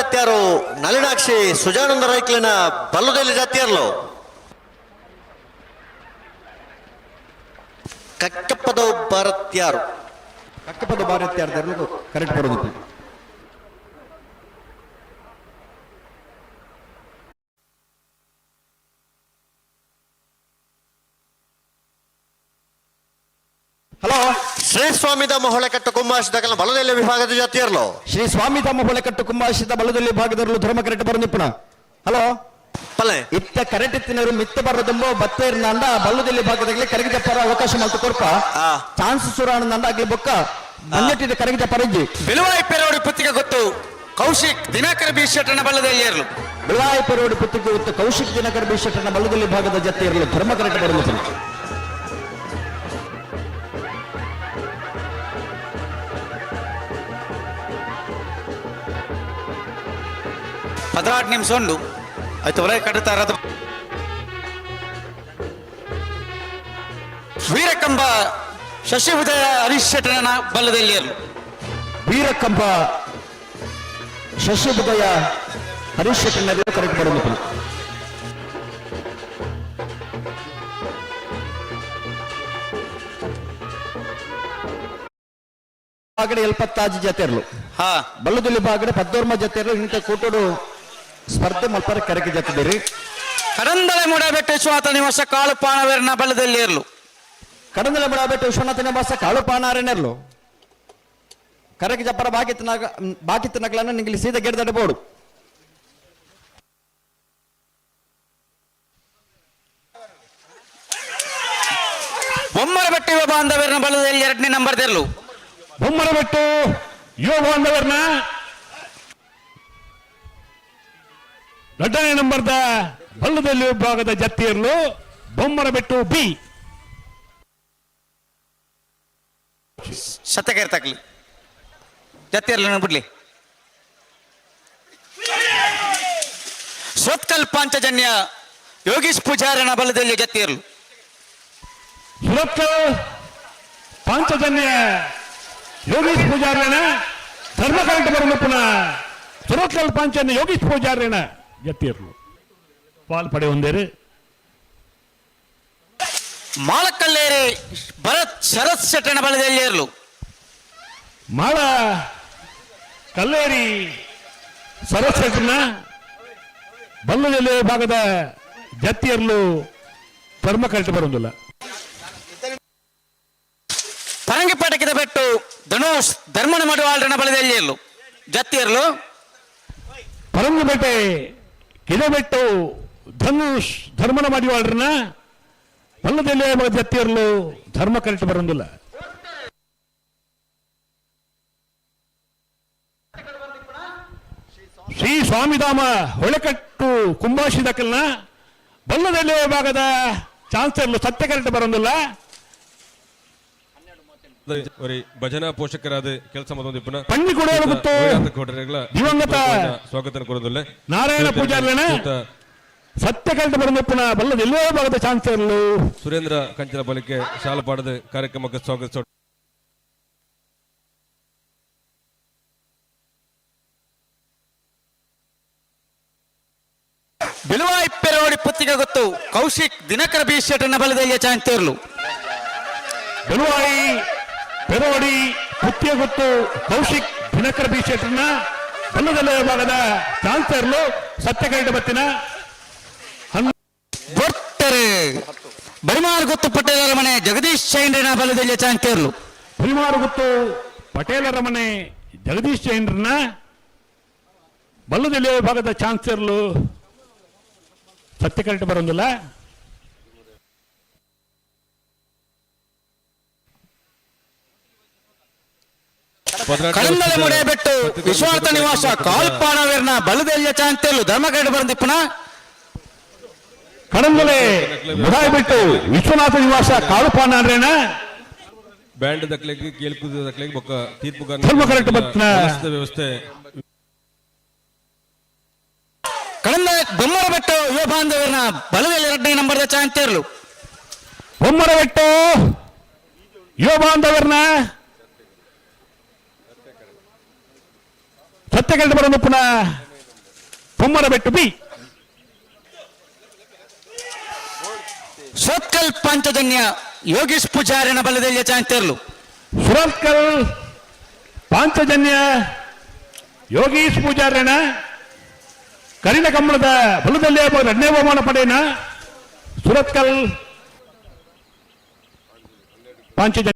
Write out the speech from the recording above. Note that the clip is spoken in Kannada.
ಜಾತಿಯಾರು ನಳಿನಾಕ್ಷಿ ಸುಜಾನಂದ ರೈಕ್ಲಿನ ಬಲ್ಲದಲ್ಲಿ ಜಾತಿಯರ್ಲು ಕಕ್ಕಪ್ಪದ ಭಾರತ್ಯಾರು ಕಕ್ಕಪ್ಪದ ಭಾರತ್ಯಾರು ಕರೆಕ್ಟ್ ಬರೋದು. ಹಲೋ, ಶ್ರೀ ಸ್ವಾಮಿದ ಮೊಹಳೆಕಟ್ಟು ಕುಂಭಾಷಿದ ಬಲದಲ್ಲಿ ವಿಭಾಗದ ಜಾತಿಯರ್ಲು ಶ್ರೀ ಸ್ವಾಮಿ ತಮ್ಮ ಹೊಳೆಕಟ್ಟು ಕುಂಭಾಷಿತ ಬಲದಲ್ಲಿ ಭಾಗದಲ್ಲೂ ಧರ್ಮ ಕರೆಕ್ಟ್ ಬರೋದಿಪ್ಪಣ. ಹಲೋ ಪಲೆ ಇತ್ತ ಕರೆಕ್ಟ್ ಇತ್ತಿನವರು ಮಿತ್ತ ಬರೋದಂಬ ಬತ್ತೇರ್ನಂದ ಬಲ್ಲದಲ್ಲಿ ಭಾಗದಲ್ಲಿ ಕರಗಿದ ಪರ ಅವಕಾಶ ಮಾಡ್ತು ಕೊಡ್ಪ ಚಾನ್ಸ್ ಸುರಾನಂದ ಆಗ್ಲಿ ಬೊಕ್ಕ ಮನ್ನೆಟ್ಟಿದ ಕರಗಿದ ಪರಜ್ಜಿ ಬಿಳುವಾಯಿ ಪೆರೋಡಿ ಪುತ್ತಿಗೆ ಗೊತ್ತು ಕೌಶಿಕ್ ದಿನಕರ ಬೀಶಟನ ಬಲದಲ್ಲಿ ಏರ್ಲು ಬಿಳುವಾಯಿ ಪೆರೋಡಿ ಪುತ್ತಿಗೆ ಗೊತ್ತು ಕೌಶಿಕ್ ದಿನಕರ ಬೀಶಟನ ಬಲದಲ್ಲಿ ಭಾಗದ ಜೊತೆ ಇರಲು ಧರ್ಮ ಕರೆಕ್ಟ್ ಬರೋದು. ಹದಿನಾರು ನಿಮಿಷ ಉಂಡು ಆಯ್ತು ಹೊರಗೆ ಕಟ್ಟುತ್ತಾ ಇರೋದು. ವೀರಕಂಬ ಶಶಿಭುಜಯ ಹರೀಶ್ ಶೆಟ್ಟನ ಬಲದಲ್ಲಿ ಏರ್ಲು ವೀರಕಂಬ ಶಶಿಭುಜಯ ಹರೀಶ್ ಶೆಟ್ಟನ ಕರೆಕ್ಟ್ ಬರೋದು. ಬಾಗಡೆ ಎಲ್ಪತ್ತಾಜಿ ಜೊತೆ ಇರಲು ಹಾ ಬಲ್ಲದಲ್ಲಿ ಬಾಗಡೆ ಪದ್ದೋರ್ಮ ಜೊತೆ ಇರಲು ಇಂಥ ಕೂಟೋಡು ಸ್ಪರ್ಧೆ ಮಲ್ಪರ ಕರೆಗೆ ಜೊತೆದಿರಿ ಕಡಂದಳೆ ಮುಡಬೆಟ್ಟ ವಿಶ್ವನಾಥ ನಿವಾಸ ಕಾಳು ಪಾನವೇರನ ಬಲದಲ್ಲಿ ಏರ್ಲು ಕಡಂದಳೆ ಮುಡಬೆಟ್ಟ ವಿಶ್ವನಾಥ ನಿವಾಸ ಕಾಳು ಪಾನಾರೇನಿರ್ಲು ಕರೆಗೆ ಜಪ್ಪರ ಬಾಕಿತ್ತು ನಗಲನ್ನು ನಿಂಗೆ ಸೀದಾ ಗೆಡ್ದಡ್ಬೋದು. ಬೊಮ್ಮರ ಬೆಟ್ಟ ಯುವ ಬಾಂಧವರನ ಬಲದಲ್ಲಿ 2ನೇ ನಂಬರ್ ತೆರಲು ಬೊಮ್ಮರ ಬೆಟ್ಟು ಯುವ ಬಾಂಧವರನ 2ನೇ ನಂಬರ್ದ ಬಲ್ಲದಲ್ಲಿ ವಿಭಾಗದ ಜತ್ತಿಯರ್ಲು ಬೊಮ್ಮರ ಬೆಟ್ಟು ಬಿ ಶತಕೇರ್ ತಕ್ಲಿ ಜತ್ತಿಯರ್ಲು ಬಿಡ್ಲಿ. ಸ್ವತ್ಕಲ್ ಪಾಂಚಜನ್ಯ ಯೋಗೀಶ್ ಪೂಜಾರನ ಬಲದಲ್ಲಿ ಜತ್ತಿಯರ್ಲು ಸುರತ್ ಪಾಂಚಜನ್ಯ ಯೋಗೀಶ್ ಪೂಜಾರ್ಯನ ಧರ್ಮ ಕರೆಕ್ಟ್ ಬರೋದು ಪುನಃ ಸುರತ್ಕಲ್ ಪಾಂಚಜನ್ಯ ಯೋಗೀಶ್ ಪೂಜಾರ್ಯನ ಜತ್ತಿಯರ್ಲು ಪಾಲ್ ಪಡೆ ಹೊಂದೇರು. ಮಾಳಕಲ್ಲೇರಿ ಭರತ್ ಶರತ್ ಶೆಟ್ಟನ ಬಲದಲ್ಲಿ ಏರ್ಲು ಮಾಳ ಕಲ್ಲೇರಿ ಸರಸ್ವತಿನ ಬಲ್ಲದಲ್ಲಿ ಭಾಗದ ಜತ್ತಿಯರ್ಲು ಧರ್ಮ ಕರೆಕ್ಟ್ ಬರೋದಿಲ್ಲ. ಪರಂಗಿಪೇಟೆಗಿದ ಬೆಟ್ಟು ಧನುಷ್ ಧರ್ಮನ ಮಡುವಾಳ್ರನ ಬಲದಲ್ಲಿ ಏರ್ಲು ಜತ್ತಿಯರ್ಲು ಪರಂಗಪೇಟೆ ಕಿದಬೆಟ್ಟು ಧನುಷ್ ಧರ್ಮನ ಮಾಡಿವಾಳ್ರನ ಬಲ್ಲದಲ್ಲಿ ಜತ್ತಿಯರ್ಲು ಧರ್ಮ ಕರೆಕ್ಟ್ ಬರೋದಿಲ್ಲ. ಶ್ರೀ ಸ್ವಾಮಿಧಾಮ ಹೊಳೆಕಟ್ಟು ಕುಂಭಾಶಿದಕಲ್ನ ಬಲ್ಲದಲ್ಲಿ ಭಾಗದ ಚಾನ್ಸರ್ಲು ಸತ್ಯ ಕರೆಕ್ಟ್ ಬರೋದಿಲ್ಲ. ಭಜನಾ ಪೋಷಕರಾದ ಕೆಲಸ ಮಾಡೋದು ಪಂಡಿ ಕೊಡೋದು ದಿವಂಗತ ಸ್ವಾಗತ ಕೊಡೋದಿಲ್ಲ. ನಾರಾಯಣ ಪೂಜಾರ್ಯನ ಸತ್ಯ ಕರೆಕ್ಟ್ ಬರೋದು ಪುನಃ ಬಲ್ಲದೆಲ್ಲೋ ಭಾಗದ ಚಾನ್ಸರ್ಲು ಸುರೇಂದ್ರ ಕಂಚನ ಬಲಕ್ಕೆ ಶಾಲ ಪಾಡದ ಕಾರ್ಯಕ್ರಮಕ್ಕೆ ಸ್ವಾಗತ. ಬಿಳುವಾಯಿ ಪೆರೋಡಿ ಪುತ್ತಿಗೆ ಗೊತ್ತು ಕೌಶಿಕ್ ದಿನಕರ ಬಿ ಶೆಟ್ಟನ ಬಲದಲ್ಲಿ ಚಾನ್ಸರ್ಲು ಬೆಳುವಾಯಿ ಪೆರೋಡಿ ಪುತ್ತಿಗೆ ಗೊತ್ತು ಕೌಶಿಕ್ ದಿನಕರ ಬಿ ಶೆಟ್ಟರ್ನ ಬಲ್ಲದಲ್ಲೇ ಭಾಗದ ಚಾನ್ಸರ್ಲು ಸತ್ಯ ಕರೆಕ್ಟ್ ಬತ್ತಿನ ಬೊಟ್ಟರೆ ಬರಿಮಾರು ಗೊತ್ತು ಪಟೇಲರ ಮನೆ ಜಗದೀಶ್ ಚೈಂಡ್ರನ ಬಲದಲ್ಲಿ ಚಾನ್ಸರ್ಲು ಬರಿಮಾರು ಗೊತ್ತು ಪಟೇಲರ ಮನೆ ಜಗದೀಶ್ ಚೈಂಡ್ರನ ಬಲ್ಲದಲ್ಲಿ ಭಾಗದ ಚಾನ್ಸರ್ಲು ಸತ್ಯ ಕರೆಕ್ಟ್ ಬರೋದಿಲ್ಲ. ಕಡಂದಳೆ ಮುಡಬೆಟ್ಟು ವಿಶ್ವನಾಥ ನಿವಾಸ ಕಾಲ್ಪಾಣವೇರ್ನ ಬಲದಲ್ಲಿ ಚಾನ್ಸರ್ಲು ಧರ್ಮ ಕರೆಕ್ಟ್ ಬರೋದಿಪ್ಪನ ಕಡಂದಲೆ ಮುಡಾಯ್ಬಿಟ್ಟು ವಿಶ್ವನಾಥ ನಿವಾಸ ಕಾಳುಪಾನಾರೇನ ಬ್ಯಾಂಡ್ ದಕ್ಲೆಗೆ ಕೇಳ್ಕುದ ದಕ್ಲೆಗೆ ಬೊಕ್ಕ ತೀರ್ಪುಗಾರ ಧರ್ಮ ಕರೆಕ್ಟ್ ಬತ್ತಿನ ವ್ಯವಸ್ಥೆ ಕಡಂದ ಬೊಮ್ಮರ ಬೆಟ್ಟು ಯುವ ಬಾಂಧವರನ ಬಲದಲ್ಲಿ 2ನೇ ನಂಬರ್ದ ಚಾನ್ಸರ್ಲು ಬೊಮ್ಮರ ಬೆಟ್ಟು ಯುವ ಬಾಂಧವರನ ಸತ್ಯ ಕರೆಕ್ಟ್ ಬರೋದು ಪುನಃ ಕುಮ್ಮರಬೆಟ್ಟು ಬಿ ಸೋತ್ಕಲ್ ಪಾಂಚಜನ್ಯ ಯೋಗೀಶ್ ಪೂಜಾರಿನ ಬಲದಲ್ಲಿ ಚಾಂತೇರ್ಲು ಸುರತ್ಕಲ್ ಪಾಂಚಜನ್ಯ ಯೋಗೀಶ್ ಪೂಜಾರಣ ಕರಿನ ಕಂಬಳದ ಬಲದಲ್ಲಿ ಎರಡನೇ ಬಹುಮಾನ ಪಡೆಯನ ಸುರತ್ಕಲ್ ಪಾಂಚಜನ್ಯ